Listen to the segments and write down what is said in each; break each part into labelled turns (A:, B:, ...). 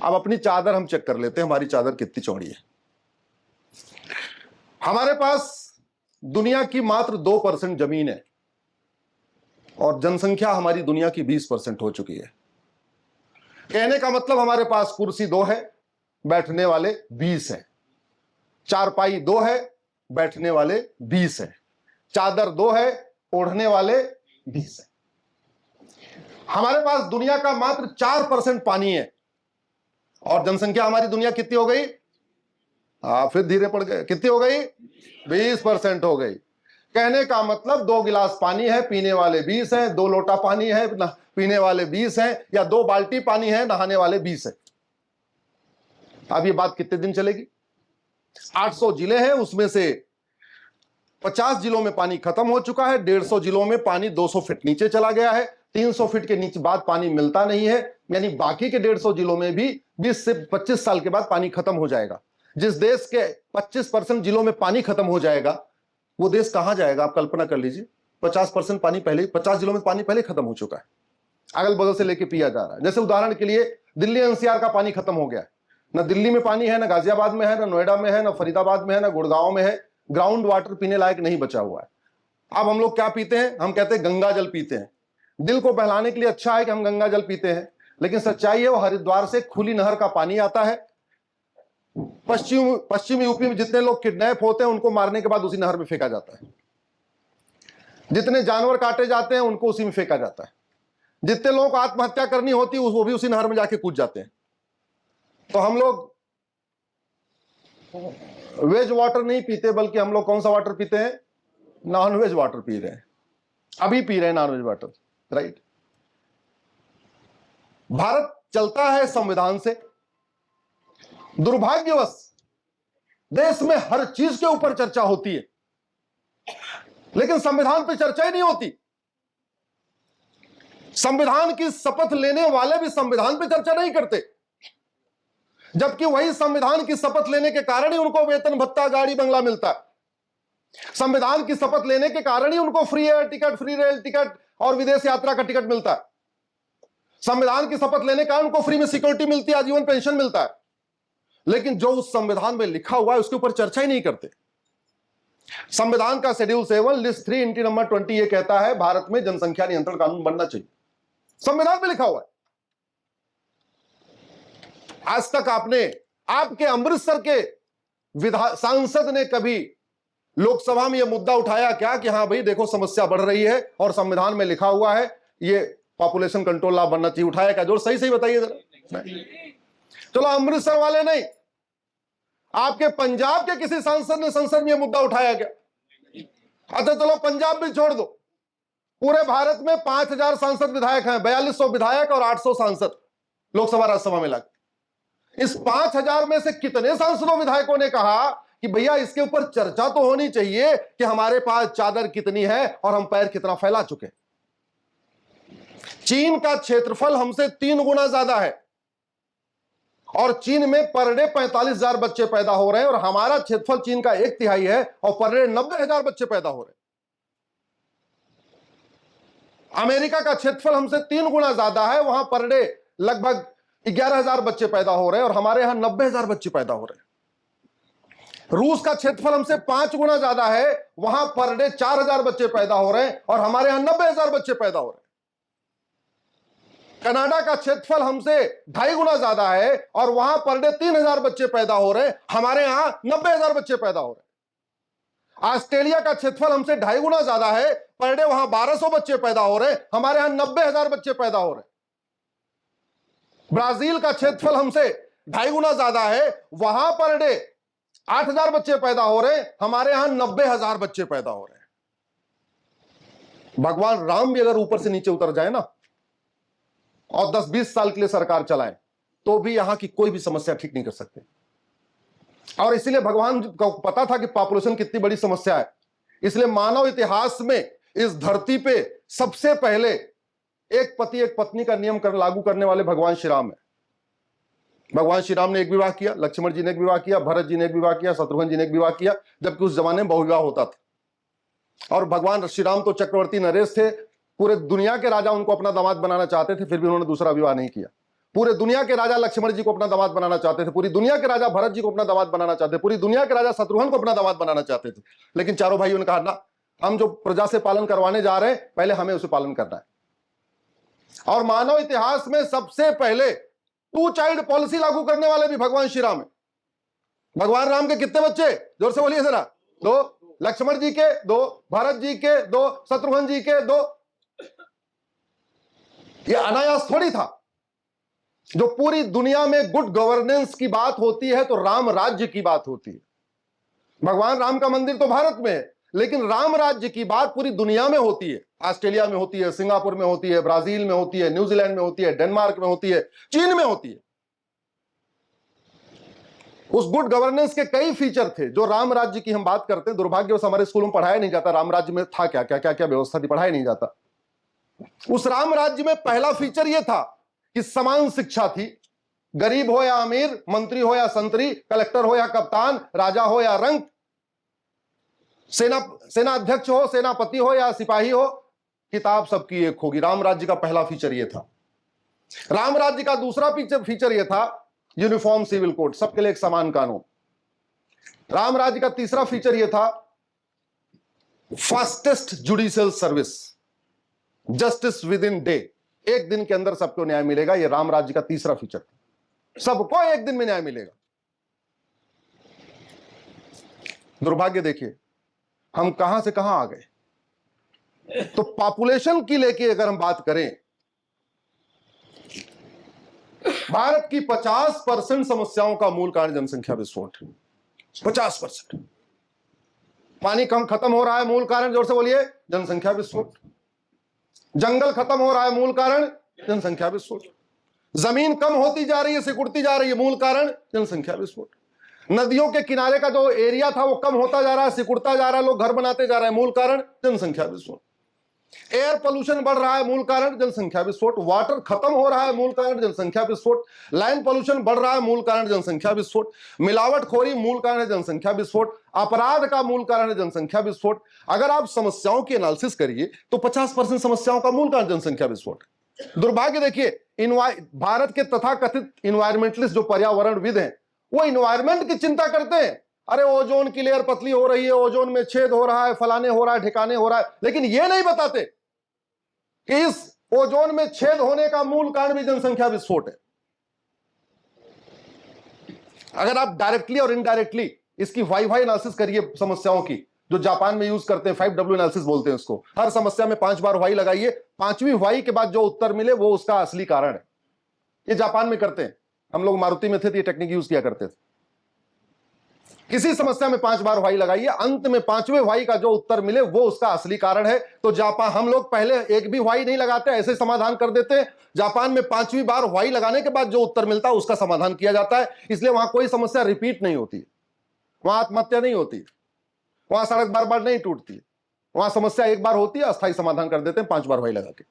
A: अब अपनी चादर हम चेक कर लेते हैं, हमारी चादर कितनी चौड़ी है। हमारे पास दुनिया की मात्र 2% जमीन है और जनसंख्या हमारी दुनिया की 20% हो चुकी है। कहने का मतलब हमारे पास कुर्सी 2 है, बैठने वाले 20 हैं। चारपाई 2 है, बैठने वाले 20 हैं। चादर 2 है, ओढ़ने वाले 20 हैं। हमारे पास दुनिया का मात्र 4% पानी है और जनसंख्या हमारी दुनिया कितनी हो गई? फिर धीरे पड़ गए, कितनी हो गई? 20% हो गई। कहने का मतलब 2 गिलास पानी है, पीने वाले 20 हैं, 2 लोटा पानी है, पीने वाले 20 हैं, या 2 बाल्टी पानी है, नहाने वाले 20 हैं। अब ये बात कितने दिन चलेगी? 800 जिले हैं, उसमें से 50 जिलों में पानी खत्म हो चुका है, 150 जिलों में पानी 200 फीट नीचे चला गया है, 300 फीट के नीचे बाद पानी मिलता नहीं है, यानी बाकी के 150 जिलों में भी 20 से 25 साल के बाद पानी खत्म हो जाएगा। जिस देश के 25% जिलों में पानी खत्म हो जाएगा, वो देश कहां जाएगा? आप कल्पना कर लीजिए। 50% पानी पहले, 50 जिलों में पानी पहले खत्म हो चुका है, अगल बगल से लेके पिया जा रहा है। जैसे उदाहरण के लिए दिल्ली एनसीआर का पानी खत्म हो गया है, ना दिल्ली में पानी है, ना गाजियाबाद में है, ना नोएडा में है, ना फरीदाबाद में है, ना गुड़गांव में है। ग्राउंड वाटर पीने लायक नहीं बचा हुआ है। अब हम लोग क्या पीते हैं? हम कहते हैं गंगा जल पीते हैं। दिल को बहलाने के लिए अच्छा है कि हम गंगा जल पीते हैं, लेकिन सच्चाई है वो हरिद्वार से खुली नहर का पानी आता है। पश्चिम यूपी में जितने लोग किडनैप होते हैं उनको मारने के बाद उसी नहर में फेंका जाता है। जितने जानवर काटे जाते हैं उनको उसी में फेंका जाता है। जितने लोगों को आत्महत्या करनी होती है वो भी उसी नहर में जाके कूद जाते हैं। तो हम लोग वेज वाटर नहीं पीते, बल्कि हम लोग कौन सा वाटर पीते हैं? नॉन वेज वाटर पी रहे हैं, अभी पी रहे हैं non veg water, right. Bharat चलता है संविधान से। दुर्भाग्यवश देश में हर चीज के ऊपर चर्चा होती है, लेकिन संविधान पे चर्चा ही नहीं होती। संविधान की शपथ लेने वाले भी संविधान पे चर्चा नहीं करते, जबकि वही संविधान की शपथ लेने के कारण ही उनको वेतन भत्ता, गाड़ी बंगला मिलता है। संविधान की शपथ लेने के कारण ही उनको free air ticket, free rail ticket और विदेश यात्रा का टिकट मिलता है। संविधान की शपथ लेने के कारण उनको फ्री में सिक्योरिटी मिलती है, आजीवन पेंशन मिलता है। लेकिन जो उस संविधान में लिखा हुआ है उसके ऊपर चर्चा ही नहीं करते। संविधान का शेड्यूल 7 लिस्ट 3 एंट्री नंबर 20 ये कहता है भारत में जनसंख्या नियंत्रण कानून बनना चाहिए। संविधान में लिखा हुआ है। आज तक आपके अमृतसर के सांसद ने कभी लोकसभा में यह मुद्दा उठाया क्या कि हां भाई देखो समस्या बढ़ रही है और संविधान में लिखा हुआ है ये पॉपुलेशन कंट्रोल लॉ बनना चाहिए? उठाया क्या? जोर सही सही बताइए जरा। चलो अमृतसर वाले नहीं, आपके पंजाब के किसी सांसद ने संसद में यह मुद्दा उठाया क्या? अच्छा चलो पंजाब भी छोड़ दो, पूरे भारत में 5000 सांसद विधायक हैं, 4200 विधायक और 800 सांसद लोकसभा राज्यसभा में लगे। इस 5000 में से कितने सांसदों विधायकों ने कहा कि भैया इसके ऊपर चर्चा तो होनी चाहिए कि हमारे पास चादर कितनी है और हम पैर कितना फैला चुके? चीन का क्षेत्रफल हमसे 3 गुना ज्यादा है और चीन में पर डे 45,000 बच्चे पैदा हो रहे हैं और हमारा क्षेत्रफल चीन का 1/3 है और पर डे 90,000 बच्चे पैदा हो रहे हैं। अमेरिका का क्षेत्रफल हमसे 3 गुना ज्यादा है, वहां पर डे लगभग 11,000 बच्चे पैदा हो रहे हैं और हमारे यहां 90,000 बच्चे पैदा हो रहे हैं। रूस का क्षेत्रफल हमसे 5 गुना ज्यादा है, वहां पर डे 4,000 बच्चे पैदा हो रहे हैं और हमारे यहां 90,000 बच्चे पैदा हो रहे हैं। कनाडा का क्षेत्रफल हमसे 2.5 गुना ज्यादा है और वहां पर डे 3,000 बच्चे पैदा हो रहे हैं, हमारे यहां 90,000 बच्चे पैदा हो रहे हैं। ऑस्ट्रेलिया का क्षेत्रफल हमसे 2.5 गुना ज्यादा है, पर डे वहां 1,200 बच्चे पैदा हो रहे हैं, हमारे यहां 90,000 बच्चे पैदा हो रहे हैं। ब्राजील का क्षेत्रफल हमसे 2.5 गुना ज्यादा है, वहां पर डे 8,000 बच्चे पैदा हो रहे हैं, हमारे यहां 90,000 बच्चे पैदा हो रहे हैं। भगवान राम भी अगर ऊपर से नीचे उतर जाए ना और 10-20 साल के लिए सरकार चलाए तो भी यहां की कोई भी समस्या ठीक नहीं कर सकते। और इसलिए भगवान को पता था कि पॉपुलेशन कितनी बड़ी समस्या है, इसलिए मानव इतिहास में इस धरती पे सबसे पहले एक पति एक पत्नी का नियम लागू करने वाले भगवान श्री राम है। भगवान श्री राम ने एक विवाह किया, लक्ष्मण जी ने एक विवाह किया, भरत जी ने एक विवाह किया, शत्रुघ्न जी ने एक विवाह किया, जबकि उस जमाने में बहुविवाह होता था। और भगवान श्री राम तो चक्रवर्ती नरेश थे, पूरे दुनिया के राजा उनको अपना दामाद बनाना चाहते थे, फिर भी उन्होंने दूसरा विवाह नहीं किया। पूरे दुनिया के राजा लक्ष्मण जी को अपना दामाद बनाना चाहते थे, पूरी दुनिया के राजा भरत जी को अपना दामाद बनाना चाहते थे, पूरी दुनिया के राजा शत्रुघ्न को अपना दामाद बनाना चाहते थे। लेकिन चारों भाइयों ने कहा ना, हम जो प्रजा से पालन करवाने जा रहे हैं पहले हमें उसे पालन करना है। और मानव इतिहास में सबसे पहले 2 चाइल्ड पॉलिसी लागू करने वाले भी भगवान श्री राम है। भगवान राम के कितने बच्चे, जोर से बोलिए जरा? 2, लक्ष्मण जी के 2, भरत जी के 2, शत्रुघ्न जी के 2। यह अनायास थोड़ी था। जो पूरी दुनिया में गुड गवर्नेंस की बात होती है तो राम राज्य की बात होती है। भगवान राम का मंदिर तो भारत में है, लेकिन राम राज्य की बात पूरी दुनिया में होती है। ऑस्ट्रेलिया में होती है, सिंगापुर में होती है, ब्राजील में होती है, न्यूजीलैंड में होती है, डेनमार्क में होती है, चीन में होती है। उस गुड गवर्नेंस के कई फीचर थे जो राम राज्य की हम बात करते हैं। दुर्भाग्यवश हमारे स्कूलों में पढ़ाया नहीं जाता राम राज्य में था क्या क्या क्या क्या व्यवस्था थी, पढ़ाया नहीं जाता। उस राम राज्य में पहला फीचर यह था कि समान शिक्षा थी। गरीब हो या अमीर, मंत्री हो या संतरी, कलेक्टर हो या कप्तान, राजा हो या रंक, सेना अध्यक्ष हो, सेनापति हो या सिपाही हो, किताब सबकी एक होगी। राम राज्य का पहला फीचर यह था। राम राज्य का दूसरा फीचर यह था यूनिफॉर्म सिविल कोड, सबके लिए एक समान कानून। राम राज्य का तीसरा फीचर यह था fastest judicial service, justice with in day, एक दिन के अंदर सबको न्याय मिलेगा। यह राम राज्य का तीसरा फीचर था, सबको एक दिन में न्याय मिलेगा। दुर्भाग्य देखिए हम कहां से कहां आ गए। तो पॉपुलेशन की लेके अगर हम बात करें, भारत की 50% समस्याओं का मूल कारण जनसंख्या विस्फोट है। 50%। पानी कम खत्म हो रहा है, मूल कारण, जोर से बोलिए, जनसंख्या विस्फोट। जंगल खत्म हो रहा है, मूल कारण जनसंख्या विस्फोट। जमीन कम होती जा रही है, सिकुड़ती जा रही है, मूल कारण जनसंख्या विस्फोट। नदियों के किनारे का जो एरिया था वो कम होता जा रहा है, सिकुड़ता जा रहा है, लोग घर बनाते जा रहे हैं, मूल कारण जनसंख्या विस्फोट। एयर पोल्यूशन बढ़ रहा है, मूल कारण जनसंख्या विस्फोट। वाटर खत्म हो रहा है, मूल कारण जनसंख्या विस्फोट। लैंड पोल्यूशन बढ़ रहा है, मूल कारण जनसंख्या विस्फोट। मिलावटखोरी मूल कारण है जनसंख्या विस्फोट। अपराध का मूल कारण है जनसंख्या विस्फोट। अगर आप समस्याओं की एनालिसिस करिए तो 50% समस्याओं का मूल कारण जनसंख्या विस्फोट। दुर्भाग्य देखिए भारत के तथाकथित इन्वायरमेंटलिस्ट जो पर्यावरणविद हैं वो इन्वायरमेंट की चिंता करते हैं। अरे ओजोन की लेयर पतली हो रही है, ओजोन में छेद हो रहा है, फलाने हो रहा है, ठिकाने हो रहा है, लेकिन ये नहीं बताते कि इस ओजोन में छेद होने का मूल कारण भी जनसंख्या विस्फोट है। अगर आप डायरेक्टली और इनडायरेक्टली इसकी वाई एनालिसिस करिए समस्याओं की, जो जापान में यूज करते हैं, 5W एनालिसिस बोलते हैं उसको। हर समस्या में 5 बार वाई लगाइए, 5वीं वाई के बाद जो उत्तर मिले वो उसका असली कारण है। ये जापान में करते हैं। हम लोग मारुति में थे तो ये टेक्निक यूज किया करते थे। किसी समस्या में 5 बार वाई लगाइए, अंत में 5वें वाई का जो उत्तर मिले वो उसका असली कारण है। तो जापान, हम लोग पहले एक भी वाई नहीं लगाते, ऐसे समाधान कर देते हैं। जापान में 5वीं बार वाई लगाने के बाद जो उत्तर मिलता है उसका समाधान किया जाता है, इसलिए वहां कोई समस्या रिपीट नहीं होती, वहां आत्महत्या नहीं होती, वहां सड़क बार बार नहीं टूटती, वहां समस्या एक बार होती है, अस्थायी समाधान कर देते हैं 5 बार वाई लगा के।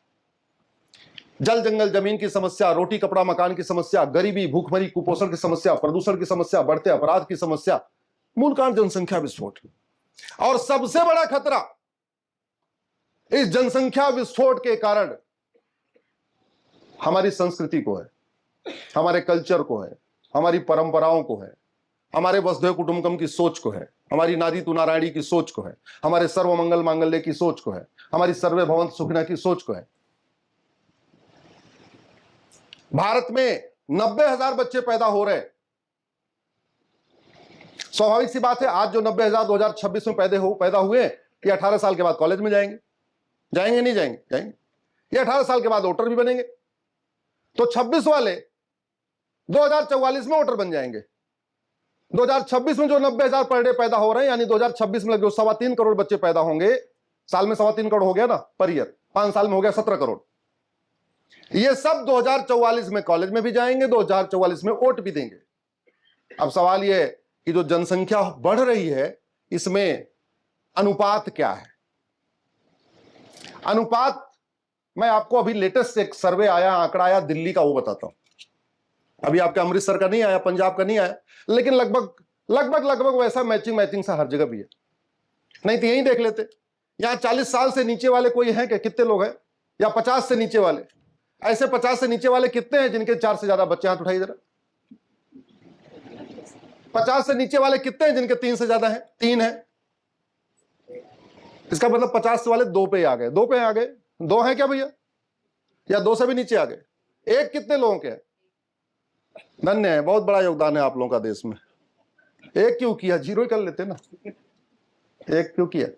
A: जल जंगल जमीन की समस्या, रोटी कपड़ा मकान की समस्या, गरीबी भूखमरी कुपोषण की समस्या, प्रदूषण की समस्या, बढ़ते अपराध की समस्या, मूल कारण जनसंख्या विस्फोट। और सबसे बड़ा खतरा इस जनसंख्या विस्फोट के कारण हमारी संस्कृति को है, हमारे कल्चर को है, हमारी परंपराओं को है, हमारे वसुधैव कुटुंबकम की सोच को है, हमारी नारी तू नारायणी की सोच को है, हमारे सर्वमंगल मांगल्य की सोच को है, हमारी सर्वे भवंत सुखिनः की सोच को है। भारत में 90,000 बच्चे पैदा हो रहे हैं। स्वाभाविक सी बात है, आज जो 90,000 2026 में पैदा हुए, ये 18 साल के बाद कॉलेज में जाएंगे, जाएंगे नहीं जाएंगे? जाएंगे। ये 18 साल के बाद वोटर भी बनेंगे, तो 26 वाले 2044 में वोटर बन जाएंगे। 2026 में जो 90,000 पर डे पैदा हो रहे हैं, यानी 2026 में जो 3.25 करोड़ बच्चे पैदा होंगे, साल में 3.25 करोड़ हो गया ना पर ईयर, 5 साल में हो गया 17 करोड़। ये सब 2044 में कॉलेज में भी जाएंगे, 2044 में वोट भी देंगे। अब सवाल यह है कि जो जनसंख्या बढ़ रही है इसमें अनुपात क्या है? अनुपात, मैं आपको अभी लेटेस्ट एक सर्वे आया, आंकड़ा आया दिल्ली का, वो बताता हूं। अभी आपके अमृतसर का नहीं आया, पंजाब का नहीं आया, लेकिन लगभग वैसा मैचिंग सा हर जगह भी है। नहीं तो यही देख लेते, यहां 40 साल से नीचे वाले कोई हैं क्या? कितने लोग हैं? या 50 से नीचे वाले? ऐसे 50 से नीचे वाले कितने हैं जिनके 4 से ज्यादा बच्चे? हाथ उठाइए जरा। 50 से नीचे वाले कितने हैं जिनके 3 से ज्यादा हैं? 3 है। इसका मतलब 50 वाले 2 पे आ गए। 2 पे आ गए। 2 हैं क्या भैया? या 2 से भी नीचे आ गए? एक कितने लोगों के है? धन्य है, बहुत बड़ा योगदान है आप लोगों का देश में। एक क्यों किया? 0 ही कर लेते ना। एक क्यों किया?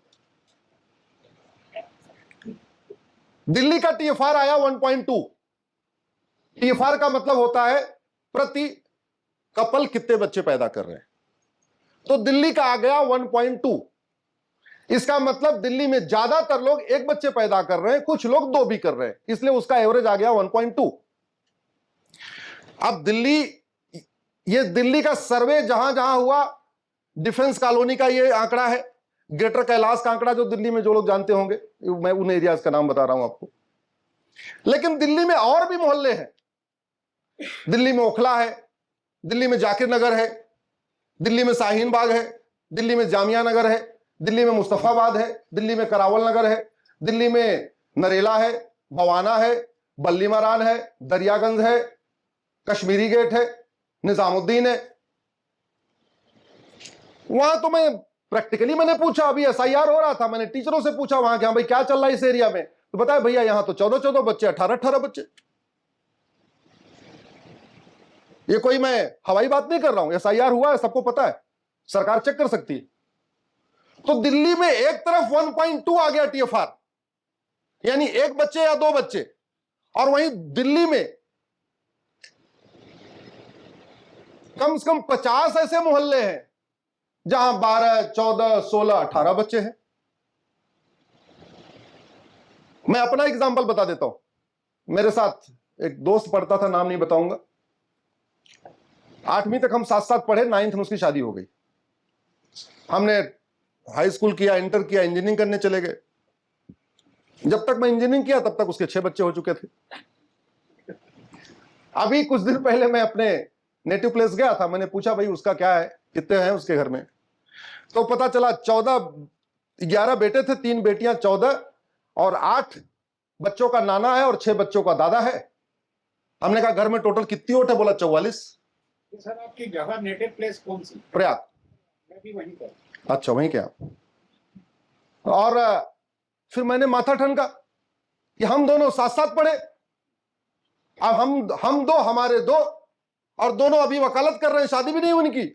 A: दिल्ली का टीएफआर आया 1.2। टीएफआर का मतलब होता है प्रति कपल कितने बच्चे पैदा कर रहे हैं। तो दिल्ली का आ गया 1.2। इसका मतलब दिल्ली में ज्यादातर लोग एक बच्चे पैदा कर रहे हैं, कुछ लोग 2 भी कर रहे हैं, इसलिए उसका एवरेज आ गया 1.2। अब दिल्ली, ये दिल्ली का सर्वे जहां जहां हुआ, डिफेंस कॉलोनी का ये आंकड़ा है, ग्रेटर कैलाश का आंकड़ा, जो दिल्ली में जो लोग जानते होंगे, मैं उन एरियाज का नाम बता रहा हूं आपको। लेकिन दिल्ली में और भी मोहल्ले हैं। दिल्ली में ओखला है, दिल्ली में जाकिर नगर है, दिल्ली में शाहीन बाग है, दिल्ली में जामिया नगर है, दिल्ली में मुस्तफाबाद है, दिल्ली में करावल नगर है, दिल्ली में नरेला है, बवाना है, बल्ली मरान है, दरियागंज है, कश्मीरी गेट है, निजामुद्दीन है। वहां तो मैं प्रैक्टिकली मैंने पूछा, अभी एसआईआर हो रहा था, मैंने टीचरों से पूछा वहां के, भाई क्या चल रहा है इस एरिया में, तो बताया भैया यहां तो 14-14 बच्चे, 18-18 बच्चे। ये कोई मैं हवाई बात नहीं कर रहा हूं, एसआईआर हुआ है, सबको पता है, सरकार चेक कर सकती है। तो दिल्ली में एक तरफ 1.2 आ गया टीएफआर, यानी एक बच्चे या 2 बच्चे, और वहीं दिल्ली में कम से कम 50 ऐसे मोहल्ले हैं जहां 12, 14, 16, 18 बच्चे हैं। मैं अपना एग्जांपल बता देता हूं। मेरे साथ एक दोस्त पढ़ता था, नाम नहीं बताऊंगा। 8वीं तक हम साथ साथ पढ़े, 9th में उसकी शादी हो गई। हमने हाई स्कूल किया, इंटर किया, इंजीनियरिंग करने चले गए। जब तक मैं इंजीनियरिंग किया तब तक उसके 6 बच्चे हो चुके थे। अभी कुछ दिन पहले मैं अपने नेटिव प्लेस गया था, मैंने पूछा भाई उसका क्या है, कितने हैं उसके घर में, तो पता चला 11 बेटे थे, 3 बेटियां, 14 और 8 बच्चों का नाना है और 6 बच्चों का दादा है। हमने कहा घर में टोटल कितनी वोट है? बोला 44।
B: सर आपकी जगह नेटिव प्लेस कौन सी?
A: प्रयाग।
B: मैं भी वहीं पर।
A: अच्छा, वहीं क्या? और फिर मैंने माथा ठनका कि हम दोनों साथ साथ पढ़े, अब हम 2, हमारे 2, और दोनों अभी वकालत कर रहे हैं, शादी भी नहीं हुई उनकी।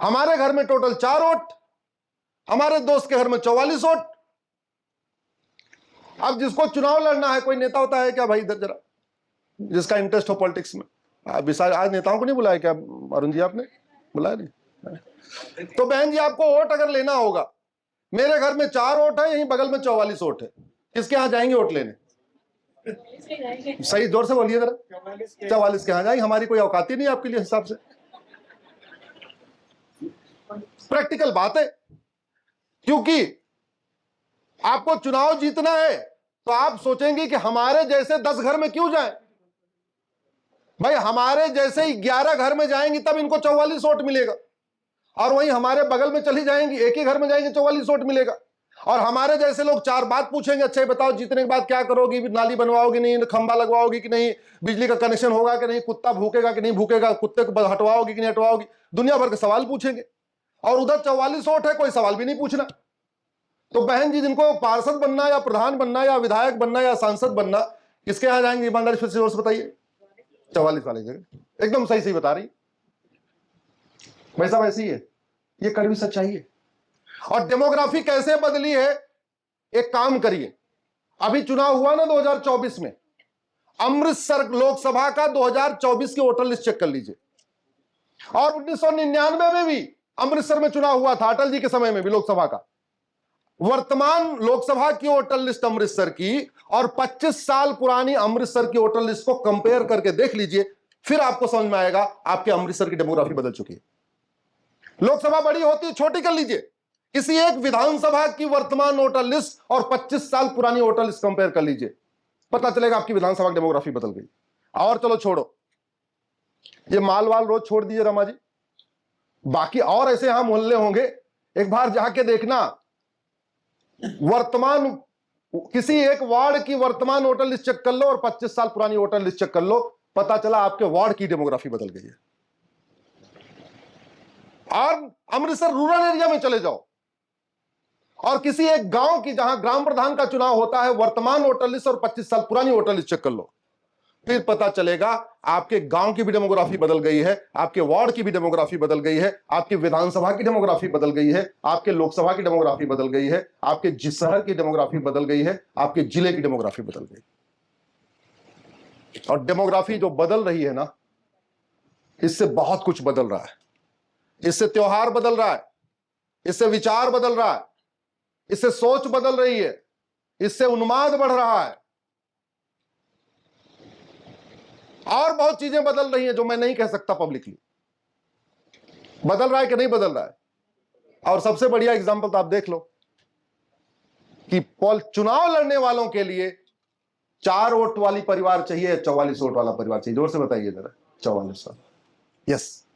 A: हमारे घर में टोटल 4 वोट, हमारे दोस्त के घर में 44 वोट। अब जिसको चुनाव लड़ना है, कोई नेता होता है क्या भाई इधर जरा, जिसका इंटरेस्ट हो पॉलिटिक्स में? आज नेताओं को नहीं बुलाया क्या अरुण जी? आपने बुलाया नहीं? तो बहन जी, आपको वोट अगर लेना होगा, मेरे घर में 4 वोट है, यहीं बगल में 44 वोट है, किसके यहां जाएंगे वोट लेने? सही जोर से बोलिए जरा। 44 के यहां जाएंगे, हमारी कोई औकात ही नहीं आपके लिए हिसाब से। प्रैक्टिकल बात है, क्योंकि आपको चुनाव जीतना है तो आप सोचेंगे कि हमारे जैसे 10 घर में क्यों जाएं। भाई हमारे जैसे ही 11 घर में जाएंगी तब इनको 44 वोट मिलेगा, और वहीं हमारे बगल में चली जाएंगी, एक ही घर में जाएंगे, 44 वोट मिलेगा। और हमारे जैसे लोग 4 बात पूछेंगे, अच्छा बताओ जीतने के बाद क्या करोगी, नाली बनवाओगी नहीं, खंबा लगवाओगी कि नहीं, बिजली का कनेक्शन होगा कि नहीं, कुत्ता भूखेगा कि नहीं भूखेगा, कुत्ते को हटवाओगी कि नहीं हटवाओगी, दुनिया भर के सवाल पूछेंगे। और उधर 44 वोट है, कोई सवाल भी नहीं पूछना। तो बहन जी, जिनको पार्षद बनना या प्रधान बनना या विधायक बनना या सांसद बनना, किसके यहां जाएंगे? ईमानदारी फिर से जोर से बताइए। 44 वाली जगह। एकदम सही सही बता रही, वैसा वैसी है, ये कड़वी सच्चाई है। और डेमोग्राफी कैसे बदली है? एक काम करिए, अभी चुनाव हुआ ना 2024 में, अमृतसर लोकसभा का 2024 की वोटर लिस्ट चेक कर लीजिए। और 1999 में भी अमृतसर में चुनाव हुआ था, अटल जी के समय में भी लोकसभा का। वर्तमान लोकसभा की वोटर लिस्ट अमृतसर की और 25 साल पुरानी अमृतसर की वोटर लिस्ट को कंपेयर करके देख लीजिए, फिर आपको समझ में आएगा आपके अमृतसर की डेमोग्राफी बदल चुकी है। लोकसभा बड़ी होती, छोटी कर लीजिए, किसी एक विधानसभा की वर्तमान वोटर लिस्ट और 25 साल पुरानी वोटर लिस्ट कंपेयर कर लीजिए, पता चलेगा आपकी विधानसभा की डेमोग्राफी बदल गई। और चलो छोड़ो, ये मालवाल रोज छोड़ दीजिए रमा जी, बाकी और ऐसे यहां मोहल्ले होंगे, एक बार जाके देखना, वर्तमान किसी एक वार्ड की वर्तमान वोटर लिस्ट चेक कर लो और 25 साल पुरानी वोटर लिस्ट चेक कर लो, पता चला आपके वार्ड की डेमोग्राफी बदल गई है। और अमृतसर रूरल एरिया में चले जाओ और किसी एक गांव की जहां ग्राम प्रधान का चुनाव होता है, वर्तमान वोटर लिस्ट और 25 साल पुरानी वोटर लिस्ट चेक कर लो, फिर पता चलेगा आपके गांव की भी डेमोग्राफी बदल गई है, आपके वार्ड की भी डेमोग्राफी बदल गई है, आपकी विधानसभा की डेमोग्राफी बदल गई है, आपके लोकसभा की डेमोग्राफी बदल गई है, आपके शहर की डेमोग्राफी बदल गई है, आपके जिले की डेमोग्राफी बदल गई। और डेमोग्राफी जो बदल रही है ना, इससे बहुत कुछ बदल रहा है। इससे त्योहार बदल रहा है, इससे विचार बदल रहा है, इससे सोच बदल रही है, इससे उन्माद बढ़ रहा है, और बहुत चीजें बदल रही हैं जो मैं नहीं कह सकता पब्लिकली। बदल रहा है कि नहीं बदल रहा है? और सबसे बढ़िया एग्जांपल तो आप देख लो कि चुनाव लड़ने वालों के लिए 4 वोट वाली परिवार चाहिए, 44 वोट वाला परिवार चाहिए। जोर से बताइए जरा। 44 वाला। यस।